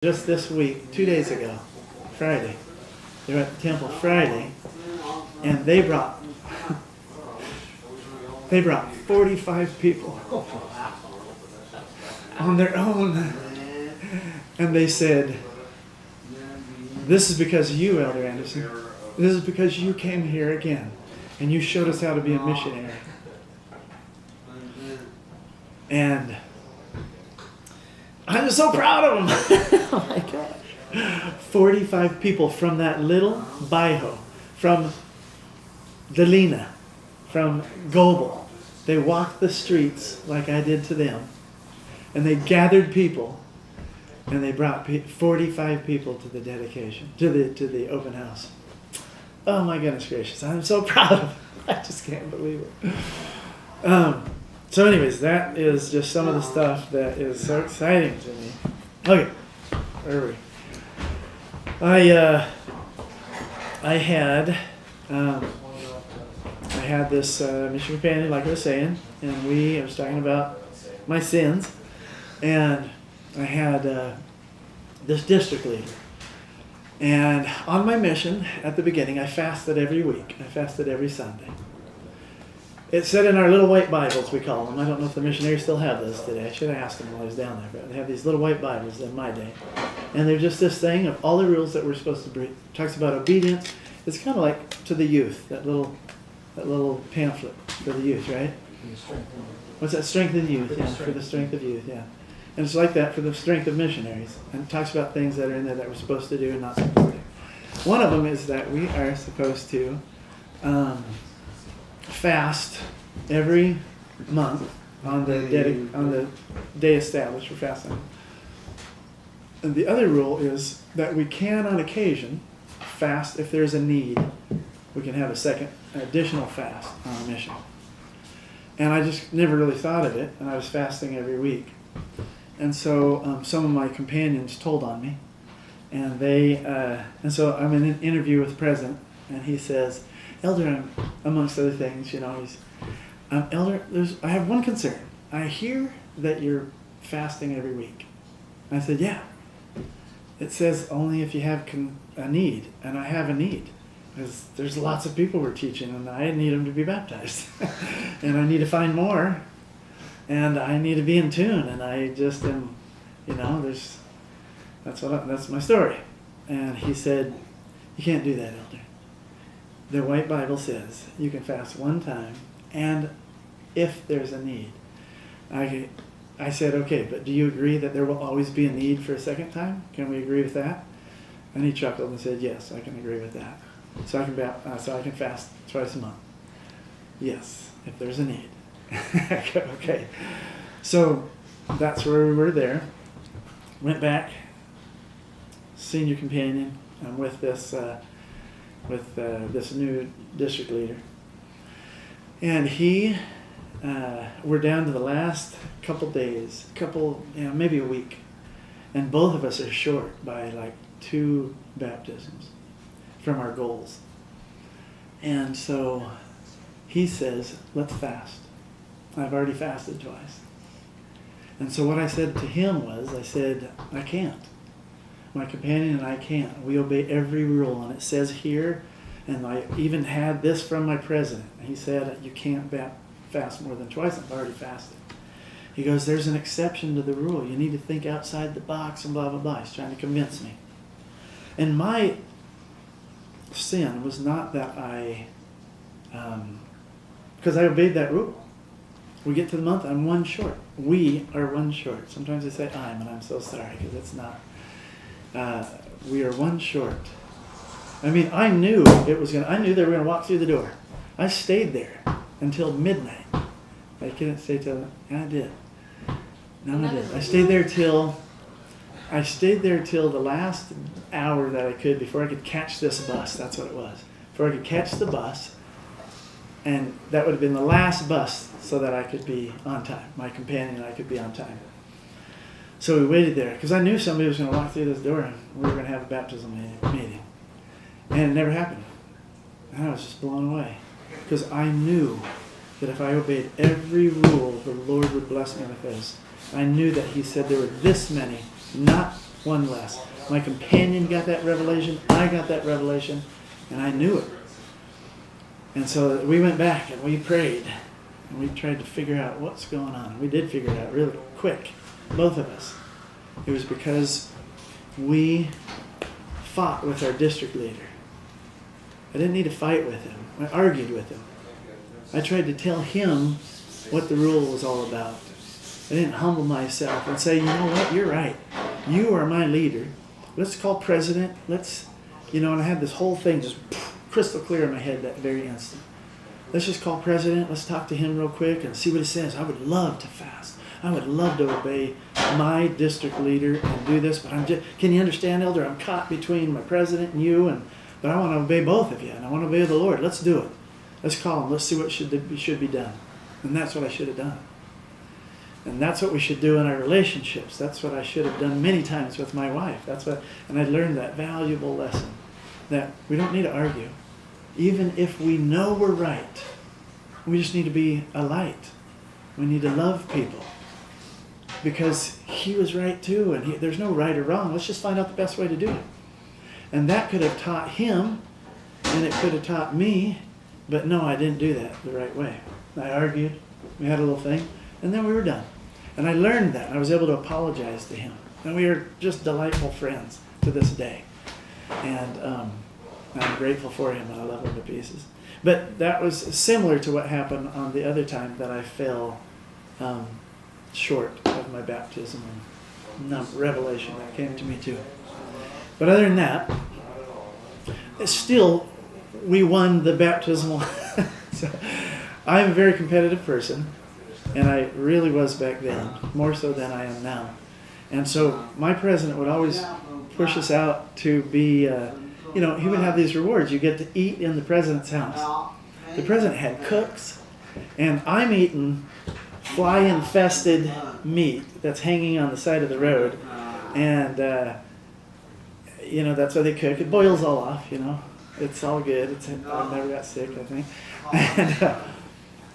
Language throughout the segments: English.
Just this week, 2 days ago, Friday. They were at the temple Friday, and they brought 45 people on their own. And they said, "This is because of you, Elder Anderson. This is because you came here again, and you showed us how to be a missionary." And I'm so proud of them. Oh my gosh. 45 people from that little Baiho, from Delina, from Gobel. They walked the streets like I did to them. And they gathered people. And they brought 45 people to the dedication, to the open house. Oh my goodness gracious. I'm so proud of them. I just can't believe it. So anyways, that is just some of the stuff that is so exciting to me. Okay, where are we? I had this mission companion, like I was saying, and I was talking about my sins, and I had this district leader. And on my mission, at the beginning, I fasted every week. I fasted every Sunday. It said in our little white Bibles, we call them. I don't know if the missionaries still have those today. I should have asked them while I was down there. But they have these little white Bibles in my day. And they're just this thing of all the rules that we're supposed to bring. It talks about obedience. It's kind of like to the youth, that little pamphlet for the youth, right? What's that? Strength of the youth. Yeah, for the strength of youth, yeah. And it's like that for the strength of missionaries. And it talks about things that are in there that we're supposed to do and not supposed to do. One of them is that we are supposed to fast every month on the day established for fasting. And the other rule is that we can, on occasion, fast if there's a need. We can have a second additional fast on a mission. And I just never really thought of it, and I was fasting every week. And so some of my companions told on me, and so I'm in an interview with the president, and he says, "Elder, amongst other things, he's, Elder, I have one concern. I hear that you're fasting every week." I said, "Yeah. It says only if you have a need, and I have a need. Because there's lots of people we're teaching, and I need them to be baptized. And I need to find more, and I need to be in tune, and I just am, that's my story." And he said, "You can't do that, Elder. The White Bible says you can fast one time, and if there's a need." I said, "Okay, but do you agree that there will always be a need for a second time? Can we agree with that?" And he chuckled and said, "Yes, I can agree with that. So I can fast twice a month. Yes, if there's a need." Okay. So that's where we were there. Went back, senior companion. I'm with this new district leader. And we're down to the last couple days, maybe a week. And both of us are short by like 2 baptisms from our goals. And so he says, "Let's fast. I've already fasted twice." And so what I said to him was, I said, "I can't. My companion and I can't. We obey every rule." And it says here, and I even had this from my president. He said, "You can't fast more than twice." I've already fasted. He goes, "There's an exception to the rule. You need to think outside the box," and blah, blah, blah. He's trying to convince me. And my sin was not that because I obeyed that rule. We get to the month, I'm one short. We are one short. Sometimes I say and I'm so sorry, because it's not. We are one short. I mean, I knew they were going to walk through the door. I stayed there until midnight. I couldn't stay till, I did. No, I did. I stayed there till the last hour that I could before I could catch this bus. That's what it was. Before I could catch the bus, and that would have been the last bus so that I could be on time. My companion and I could be on time. So we waited there because I knew somebody was going to walk through this door and we were going to have a baptism meeting. And it never happened. And I was just blown away because I knew that if I obeyed every rule, the Lord would bless me with this. I knew that he said there were this many, not one less. My companion got that revelation. I got that revelation, and I knew it. And so we went back and we prayed, and we tried to figure out what's going on. We did figure it out really quick, both of us. It was because we fought with our district leader. I didn't need to fight with him. I argued with him. I tried to tell him what the rule was all about. I didn't humble myself and say, you know what, you're right. You are my leader. Let's call president. And I had this whole thing just crystal clear in my head that very instant. Let's just call president. Let's talk to him real quick and see what he says. I would love to fast. I would love to obey my district leader and do this, but can you understand, Elder? I'm caught between my president and you, but I want to obey both of you, and I want to obey the Lord. Let's do it. Let's call him. Let's see what should be done. And that's what I should have done. And that's what we should do in our relationships. That's what I should have done many times with my wife. And I learned that valuable lesson, that we don't need to argue. Even if we know we're right, we just need to be a light. We need to love people. Because he was right too, and there's no right or wrong. Let's just find out the best way to do it. And that could have taught him, and it could have taught me, but no, I didn't do that the right way. I argued, we had a little thing, and then we were done. And I learned that. I was able to apologize to him. And we are just delightful friends to this day. And I'm grateful for him, and I love him to pieces. But that was similar to what happened on the other time that I fell short of my baptism and revelation that came to me too. But other than that, still, we won the baptismal. So, I'm a very competitive person, and I really was back then, more so than I am now. And so my president would always push us out to be, he would have these rewards. You get to eat in the president's house. The president had cooks, and I'm eating fly-infested meat that's hanging on the side of the road. And, that's what they cook. It boils all off, It's all good. I've never got sick, I think.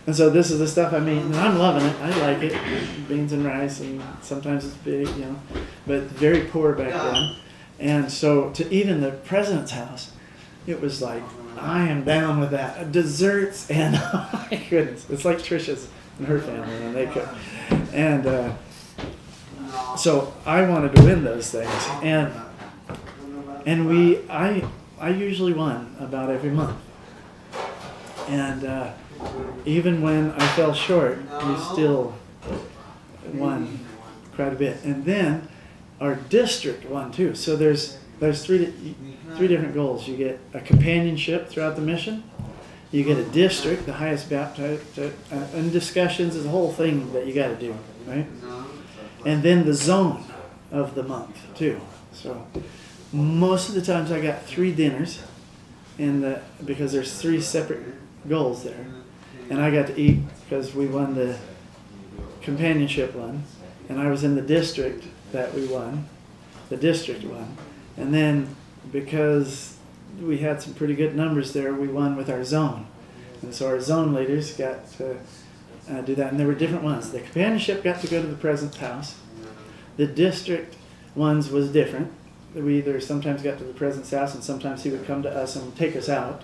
And so this is the stuff I'm eating, and I'm loving it. I like it. Beans and rice, and sometimes it's big, But very poor back then. And so to eat in the president's house, it was like, I am down with that. Desserts, and oh my goodness. It's like Trisha's and her family, and they cook. And so I wanted to win those things. And I usually won about every month. And even when I fell short, we still won quite a bit. And then our district won too. So there's three different goals. You get a companionship throughout the mission. You get a district, the highest baptized, and discussions is a whole thing that you got to do, right? And then the zone of the month too. So most of the times I got 3 dinners because there's 3 separate goals there. And I got to eat because we won the companionship one. And I was in the district that we won. The district won. And then because we had some pretty good numbers there, we won with our zone. And so our zone leaders got to do that. And there were different ones. The companionship got to go to the president's house. The district ones was different. We either sometimes got to the president's house, and sometimes he would come to us and take us out,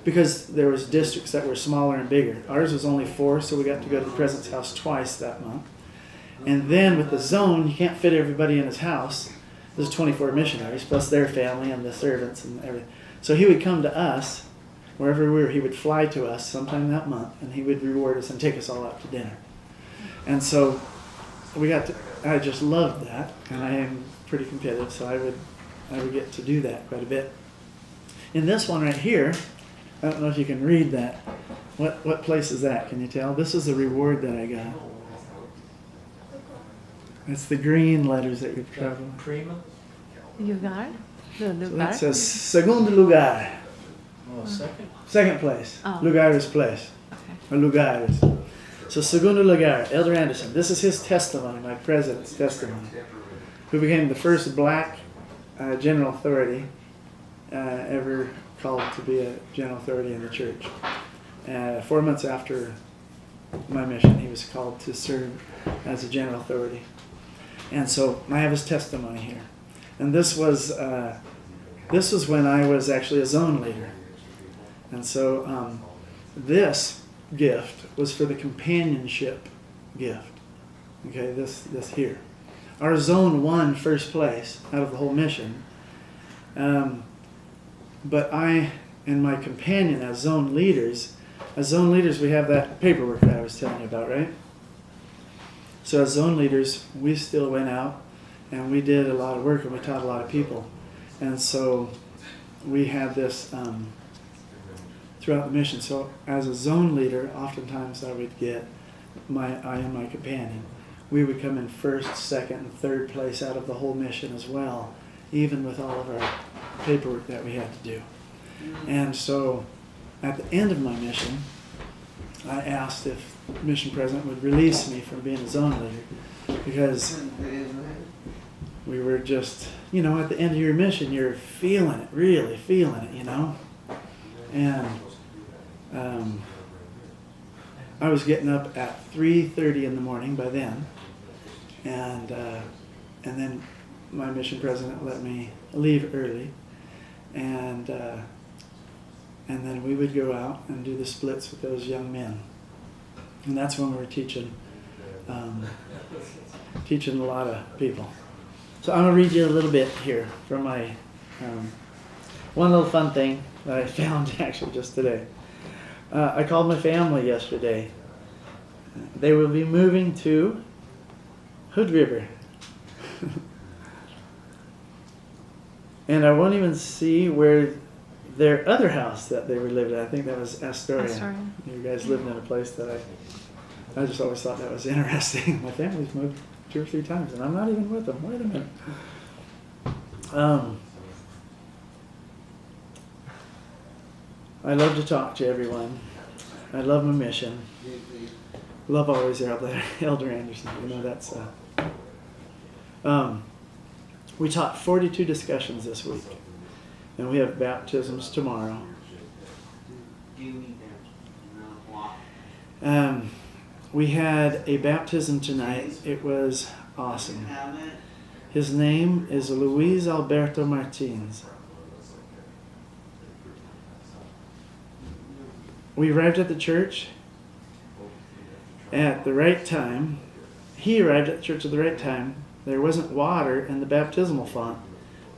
because there was districts that were smaller and bigger. Ours was only 4, so we got to go to the president's house twice that month. And then with the zone, you can't fit everybody in his house. There's 24 missionaries, plus their family and the servants and everything. So he would come to us, wherever we were. He would fly to us sometime that month, and he would reward us and take us all out to dinner. And so I just loved that, and I am pretty competitive, so I would get to do that quite a bit. In this one right here, I don't know if you can read that. What place is that? Can you tell? This is the reward that I got. It's the green letters that you've traveled. Lugar? The So lugar? that says segundo lugar. Oh, second? Second place. Oh. Lugar is place. Okay. Or lugares. So segundo lugar, Elder Anderson. This is his testimony, my president's testimony, who became the first black general authority ever called to be a general authority in the church. 4 months after my mission, he was called to serve as a general authority. And so I have his testimony here. And this was when I was actually a zone leader. And so this gift was for the companionship gift. Okay, this here. Our zone won first place out of the whole mission. But I and my companion as zone leaders we have that paperwork that I was telling you about, right? So as zone leaders, we still went out and we did a lot of work and we taught a lot of people. And so we had this throughout the mission. So as a zone leader, oftentimes I would get I and my companion. We would come in first, second, and third place out of the whole mission as well, even with all of our paperwork that we had to do. And so at the end of my mission, I asked if mission president would release me from being a zone leader, because we were just, at the end of your mission, you're feeling it, really feeling it, And I was getting up at 3:30 in the morning by then, and then my mission president let me leave early, and then we would go out and do the splits with those young men, and that's when we were teaching a lot of people. So I'm gonna read you a little bit here from my one little fun thing that I found actually just today. I called my family yesterday. They will be moving to Hood River. And I won't even see where their other house that they were living in. I think that was Astoria. You guys lived in a place that I just always thought that was interesting. My family's moved 2 or 3 times and I'm not even with them. Wait a minute. I love to talk to everyone. I love my mission. Love always Elder Anderson. That's. We taught 42 discussions this week, and we have baptisms tomorrow. We had a baptism tonight. It was awesome. His name is Luis Alberto Martins. We arrived at the church at the right time. He arrived at the church at the right time. There wasn't water in the baptismal font.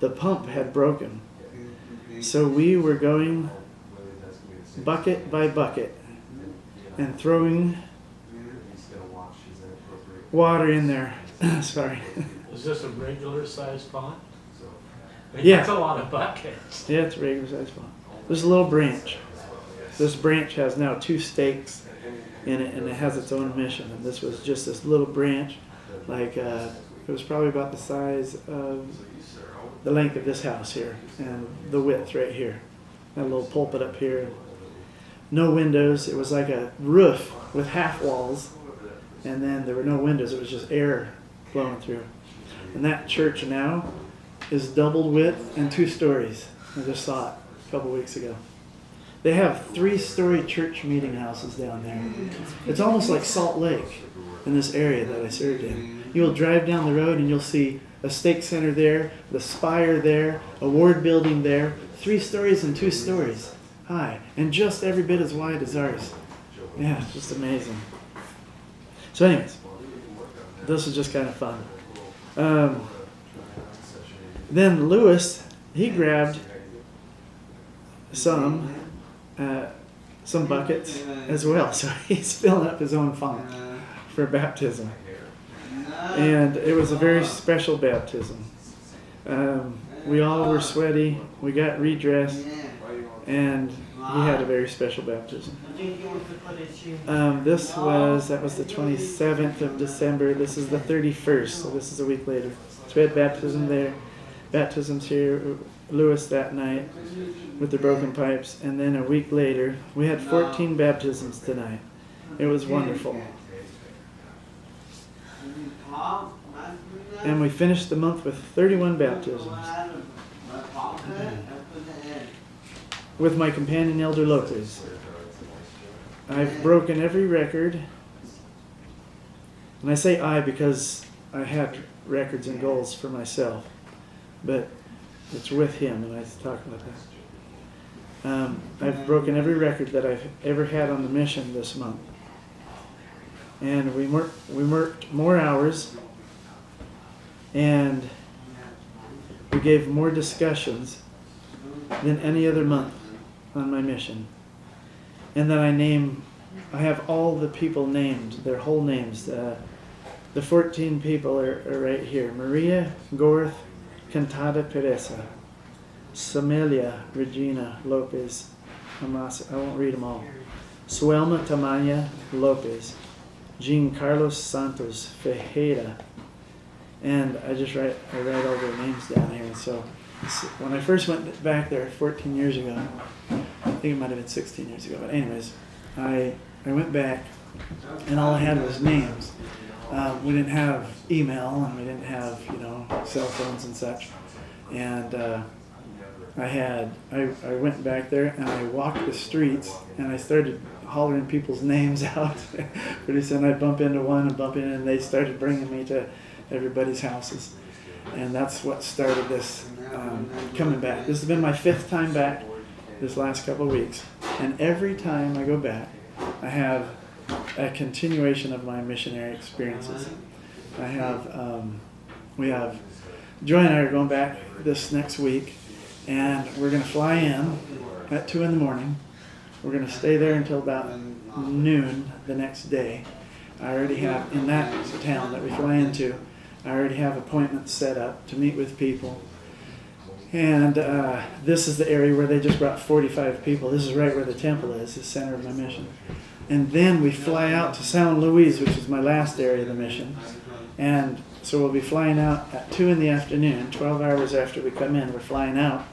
The pump had broken. So we were going bucket by bucket and throwing water in there. Sorry. Is this a regular size font? Yeah. That's a lot of buckets. Yeah, it's a regular size font. There's a little branch. This branch has now 2 stakes in it, and it has its own mission. And this was just this little branch, like it was probably about the size of the length of this house here, and the width right here. Had a little pulpit up here. No windows. It was like a roof with half walls, and then there were no windows. It was just air flowing through. And that church now is doubled width and 2 stories. I just saw it a couple weeks ago. They have 3-story church meeting houses down there. It's almost like Salt Lake in this area that I served in. You'll drive down the road and you'll see a stake center there, the spire there, a ward building there, 3 stories and 2 stories high, and just every bit as wide as ours. Yeah, it's just amazing. So anyways, this was just kind of fun. Then Lewis, he grabbed some buckets as well. So he's filling up his own font for baptism. And it was a very special baptism. We all were sweaty. We got redressed. And he had a very special baptism. That was the 27th of December. This is the 31st, so this is a week later. So we had baptism there. Baptisms here. Lewis that night with the broken pipes, and then a week later we had 14 baptisms tonight. It was wonderful. And we finished the month with 31 baptisms with my companion Elder Lopez. I've broken every record, and I say I because I had records and goals for myself. but it's with Him, and I talk about that. I've broken every record that I've ever had on the mission this month. And we worked more hours, and we gave more discussions than any other month on my mission. And then I have all the people named, their whole names. The 14 people are right here. Maria Gorth Cantada Pereza, Samelia Regina Lopez Amasa, I won't read them all. Suelma Tamaya Lopez, Jean Carlos Santos Fejeda, and I write all their names down here. So when I first went back there 14 years ago, I think it might have been 16 years ago, but anyways, I went back and all I had was names. We didn't have email and we didn't have, cell phones and such. And I went back there and I walked the streets and I started hollering people's names out. Pretty soon I'd bump into one and they started bringing me to everybody's houses. And that's what started this coming back. This has been my 5th time back this last couple of weeks. And every time I go back, I have a continuation of my missionary experiences. We have, Joy and I are going back this next week, and we're going to fly in at 2 in the morning. We're going to stay there until about noon the next day. I already have, in that town that we fly into, I already have appointments set up to meet with people. And this is the area where they just brought 45 people. This is right where the temple is, the center of my mission. And then we fly out to San Luis, which is my last area of the mission. And so we'll be flying out at 2 in the afternoon, 12 hours after we come in. We're flying out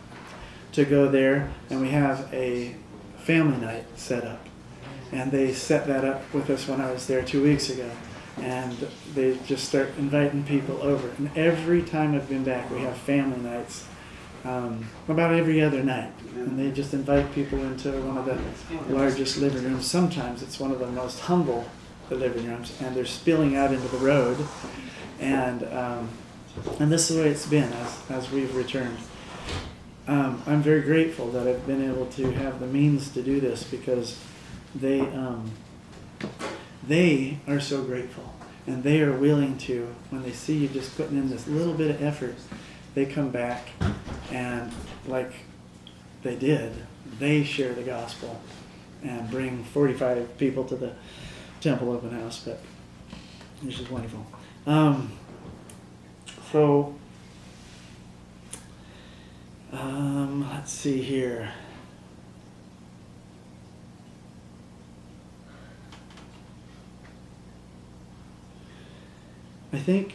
to go there, and we have a family night set up. And they set that up with us when I was there 2 weeks ago. And they just start inviting people over. And every time I've been back, we have family nights. About every other night, and they just invite people into one of the largest living rooms. Sometimes it's one of the most humble living rooms, and they're spilling out into the road, and this is the way it's been as we've returned. I'm very grateful that I've been able to have the means to do this, because they are so grateful, and they are willing to, when they see you just putting in this little bit of effort, they come back and, like they did, they share the gospel and bring 45 people to the temple open house. But this is wonderful. Let's see here. I think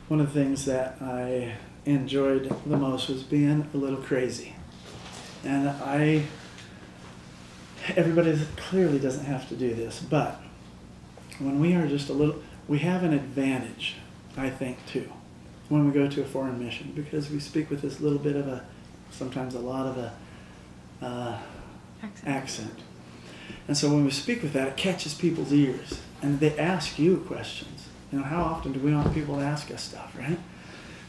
one of the things that I enjoyed the most was being a little crazy. And everybody clearly doesn't have to do this, but when we are just a little, we have an advantage, I think, too, when we go to a foreign mission, because we speak with this little bit of sometimes a lot of accent. And so when we speak with that, it catches people's ears, and they ask you questions. How often do we want people to ask us stuff, right?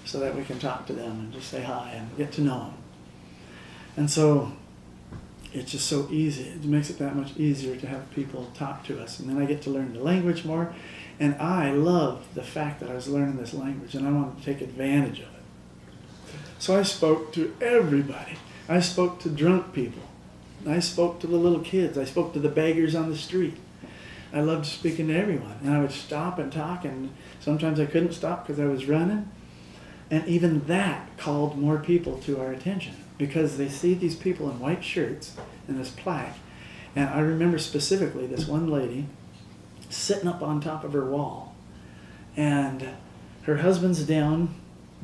So that we can talk to them and just say hi and get to know them. And so it's just so easy. It makes it that much easier to have people talk to us. And then I get to learn the language more. And I loved the fact that I was learning this language, and I wanted to take advantage of it. So I spoke to everybody. I spoke to drunk people. I spoke to the little kids. I spoke to the beggars on the street. I loved speaking to everyone, and I would stop and talk, and sometimes I couldn't stop because I was running. And even that called more people to our attention, because they see these people in white shirts and this plaque. And I remember specifically this one lady sitting up on top of her wall, and her husband's down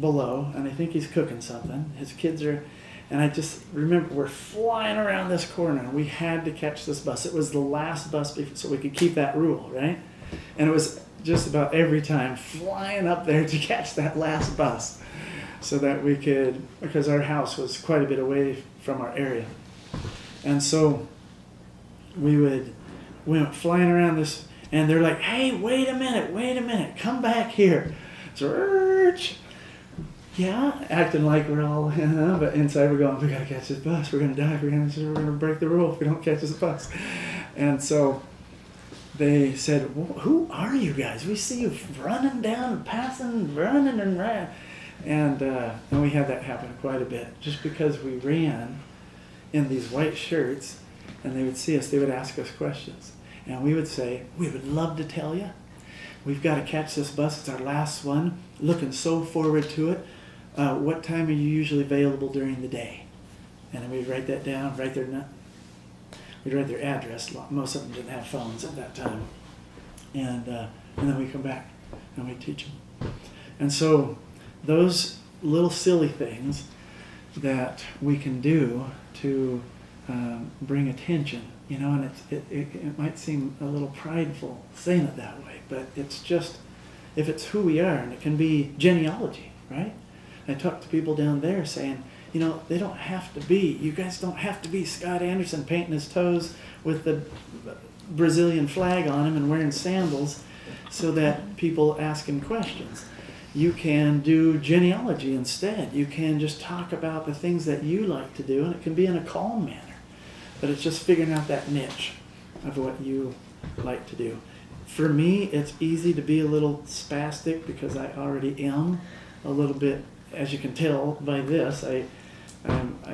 below, and I think he's cooking something. His kids are... And I just remember we're flying around this corner, and we had to catch this bus. It was the last bus so we could keep that rule, right? And it was just about every time flying up there to catch that last bus so that we could, because our house was quite a bit away from our area. And so we went flying around this, and they're like, hey, wait a minute, come back here. Church. Yeah, acting like we're all, but inside we're going, we gotta catch this bus. We're gonna die. We're gonna break the rule if we don't catch this bus. And so they said, well, who are you guys? We see you running down, passing, running and ran. And we had that happen quite a bit. Just because we ran in these white shirts and they would see us, they would ask us questions. And we would say, we would love to tell you. We've got to catch this bus. It's our last one. Looking so forward to it. What time are you usually available during the day? And then we'd write that down, we'd write their address. Most of them didn't have phones at that time. And then we come back and we teach them. And so those little silly things that we can do to bring attention, and it might seem a little prideful saying it that way, but it's just, if it's who we are, and it can be genealogy, right? I talk to people down there saying, they don't have to be, you guys don't have to be Scott Anderson painting his toes with the Brazilian flag on him and wearing sandals so that people ask him questions. You can do genealogy instead. You can just talk about the things that you like to do, and it can be in a calm manner. But it's just figuring out that niche of what you like to do. For me, it's easy to be a little spastic because I already am a little bit, as you can tell by this, I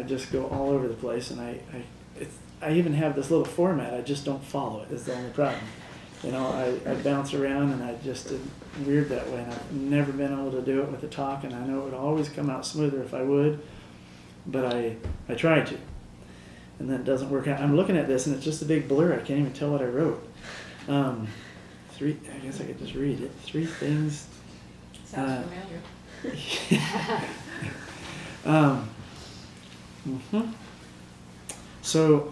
just go all over the place, and I even have this little format. I just don't follow it. Is the only problem. I bounce around, and I just weird that way, and I've never been able to do it with the talk, and I know it would always come out smoother if I would, but I try to, and then it doesn't work out. I'm looking at this, and it's just a big blur. I can't even tell what I wrote. I guess I could just read it. 3 things. Sounds familiar. So,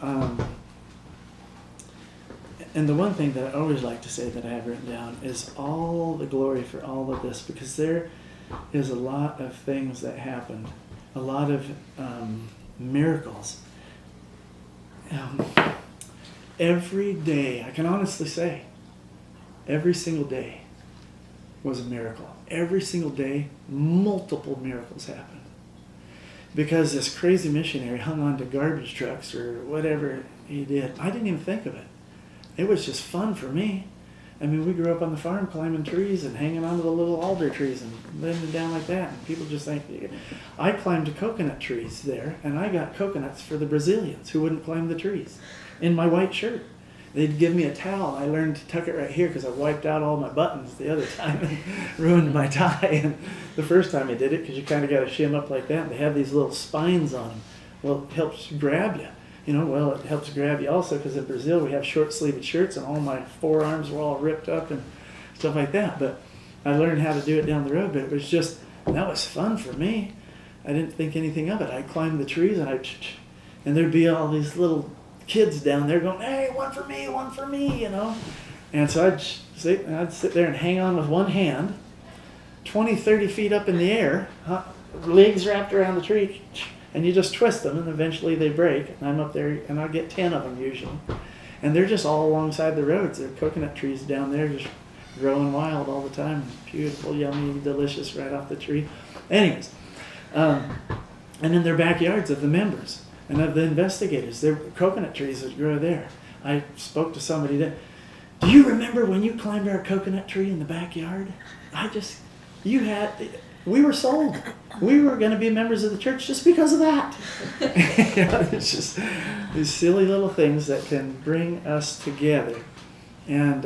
and the one thing that I always like to say that I have written down is all the glory for all of this, because there is a lot of things that happened, a lot of miracles. Every day, I can honestly say, every single day was a miracle. Every single day, multiple miracles happened. Because this crazy missionary hung on to garbage trucks or whatever he did. I didn't even think of it. It was just fun for me. I mean, we grew up on the farm climbing trees and hanging onto the little alder trees and living down like that. And people just think, I climbed the coconut trees there, and I got coconuts for the Brazilians who wouldn't climb the trees in my white shirt. They'd give me a towel. I learned to tuck it right here because I wiped out all my buttons the other time and ruined my tie. And the first time I did it, because you kind of got to shim up like that, they have these little spines on them. Well, it helps grab you. It helps grab you also because in Brazil we have short-sleeved shirts and all my forearms were all ripped up and stuff like that. But I learned how to do it down the road, but it was just, that was fun for me. I didn't think anything of it. I'd climb the trees and there'd be all these little kids down there going, hey, one for me, And so I'd sit there and hang on with one hand, 20, 30 feet up in the air, legs wrapped around the tree, and you just twist them, and eventually they break. And I'm up there, and I'll get 10 of them usually. And they're just all alongside the roads. They're coconut trees down there just growing wild all the time. Beautiful, yummy, delicious right off the tree. Anyways, and in their backyards of the members and of the investigators, there were coconut trees that grow there. I spoke to somebody that, do you remember when you climbed our coconut tree in the backyard? We were sold. We were going to be members of the church just because of that. It's just these silly little things that can bring us together and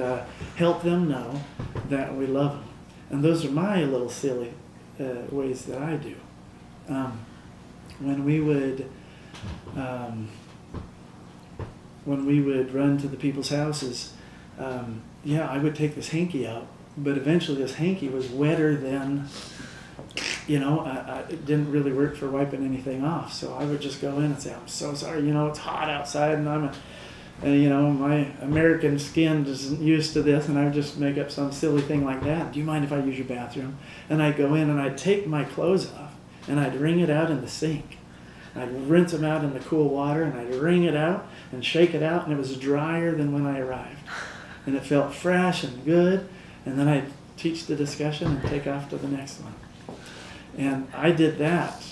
help them know that we love them. And those are my little silly ways that I do. When we would run to the people's houses, I would take this hanky out, but eventually this hanky was wetter than, it didn't really work for wiping anything off. So I would just go in and say, I'm so sorry, it's hot outside and my American skin isn't used to this, and I would just make up some silly thing like that. Do you mind if I use your bathroom? And I'd go in and I'd take my clothes off and I'd wring it out in the sink. I'd rinse them out in the cool water and I'd wring it out and shake it out, and it was drier than when I arrived. And it felt fresh and good. And then I'd teach the discussion and take off to the next one. And I did that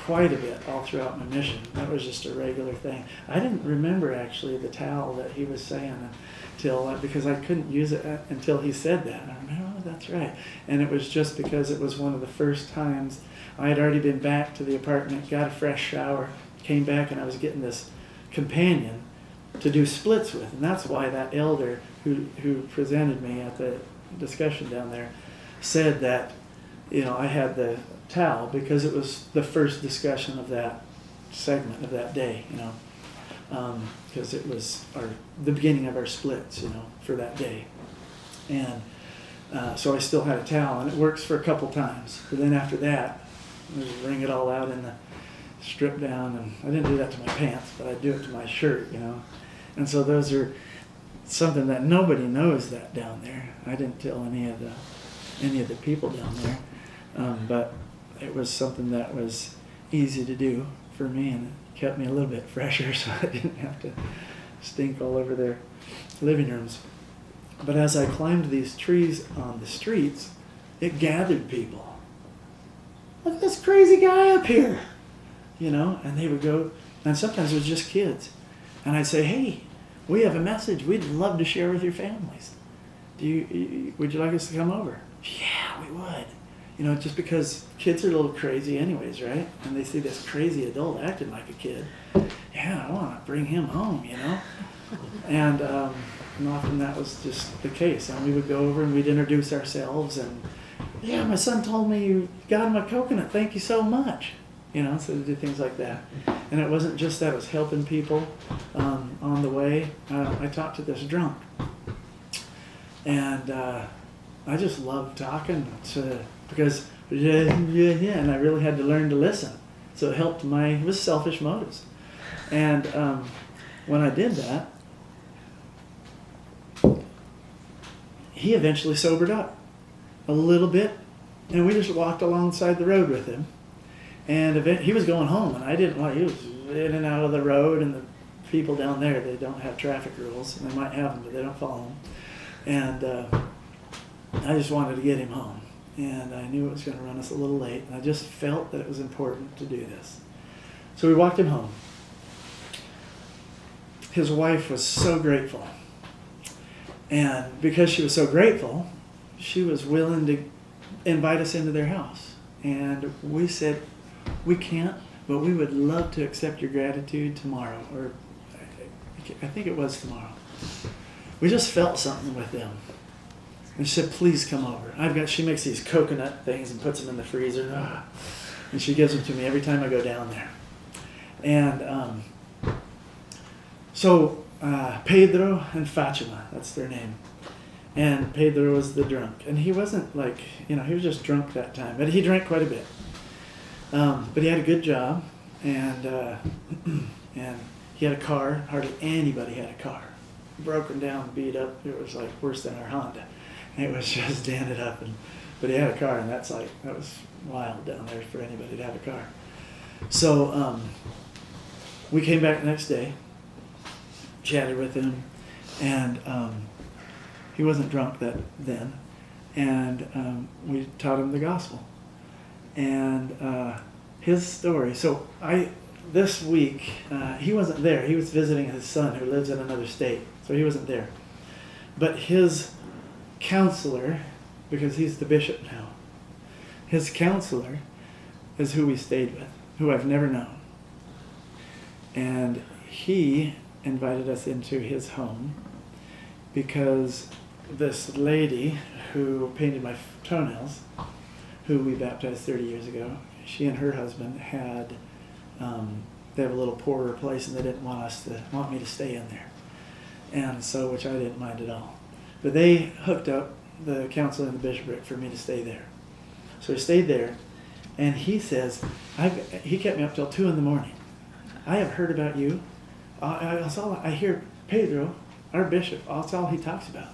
quite a bit all throughout my mission. That was just a regular thing. I didn't remember actually the towel that he was saying until, because I couldn't use it until he said that. I remember, oh, that's right. And it was just because it was one of the first times I had already been back to the apartment, got a fresh shower, came back, and I was getting this companion to do splits with. And that's why that elder who presented me at the discussion down there said that, you know, I had the towel because it was the first discussion of that segment of that day, you know, because it was the beginning of our splits, you know, for that day. And so I still had a towel, and it works for a couple times. But then after that, I just wring it all out in the strip down, and I didn't do that to my pants, but I do it to my shirt, you know. And so those are something that nobody knows that down there. I didn't tell any of the people down there, but it was something that was easy to do for me, and it kept me a little bit fresher, so I didn't have to stink all over their living rooms. But as I climbed these trees on the streets, it gathered people. Look at this crazy guy up here, you know, and they would go, and sometimes it was just kids. And I'd say, hey, we have a message we'd love to share with your families. Would you like us to come over? Yeah, we would. You know, just because kids are a little crazy anyways, right? And they see this crazy adult acting like a kid. Yeah, I want to bring him home, you know? And often that was just the case. And we would go over and we'd introduce ourselves. And, yeah, my son told me you got him a coconut. Thank you so much. You know, so to do things like that. And it wasn't just that, it was helping people on the way. I talked to this drunk. And I just loved talking because, and I really had to learn to listen. So it helped it was selfish motives. And when I did that, he eventually sobered up a little bit, and we just walked alongside the road with him. And he was going home, and I didn't want, he was in and out of the road, and the people down there, they don't have traffic rules, and they might have them, but they don't follow them. And I just wanted to get him home. And I knew it was going to run us a little late, and I just felt that it was important to do this. So we walked him home. His wife was so grateful. And because she was so grateful, she was willing to invite us into their house. And we said, we can't, but we would love to accept your gratitude tomorrow, or I think it was tomorrow. We just felt something with them. And she said, please come over. She makes these coconut things and puts them in the freezer. And she gives them to me every time I go down there. And so Pedro and Fatima, that's their name. And Pedro was the drunk. And he wasn't like, he was just drunk that time. But he drank quite a bit. But he had a good job. And he had a car. Hardly anybody had a car. Broken down, beat up. It was like worse than our Honda. And it was just dented up. But he had a car, and that was wild down there for anybody to have a car. So we came back the next day, chatted with him, and he wasn't drunk then. And we taught him the gospel. And his story, so this week, he wasn't there. He was visiting his son who lives in another state, so he wasn't there. But his counselor, because he's the bishop now, his counselor is who we stayed with, who I've never known. And he invited us into his home because this lady who painted my toenails, who we baptized 30 years ago, she and her husband had, they have a little poorer place, and they didn't want me to stay in there. And so, which I didn't mind at all. But they hooked up the council and the bishopric for me to stay there. So I stayed there, and he says, he kept me up till 2 a.m. I have heard about you. I hear Pedro, our bishop, that's all he talks about.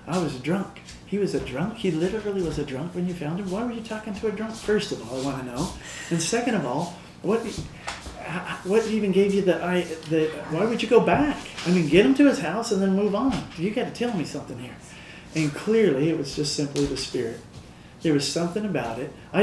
I was drunk. He was a drunk? He literally was a drunk when you found him? Why were you talking to a drunk? First of all, I want to know. And second of all, what even gave you why would you go back? I mean, get him to his house and then move on. You got to tell me something here. And clearly it was just simply the Spirit. There was something about it. I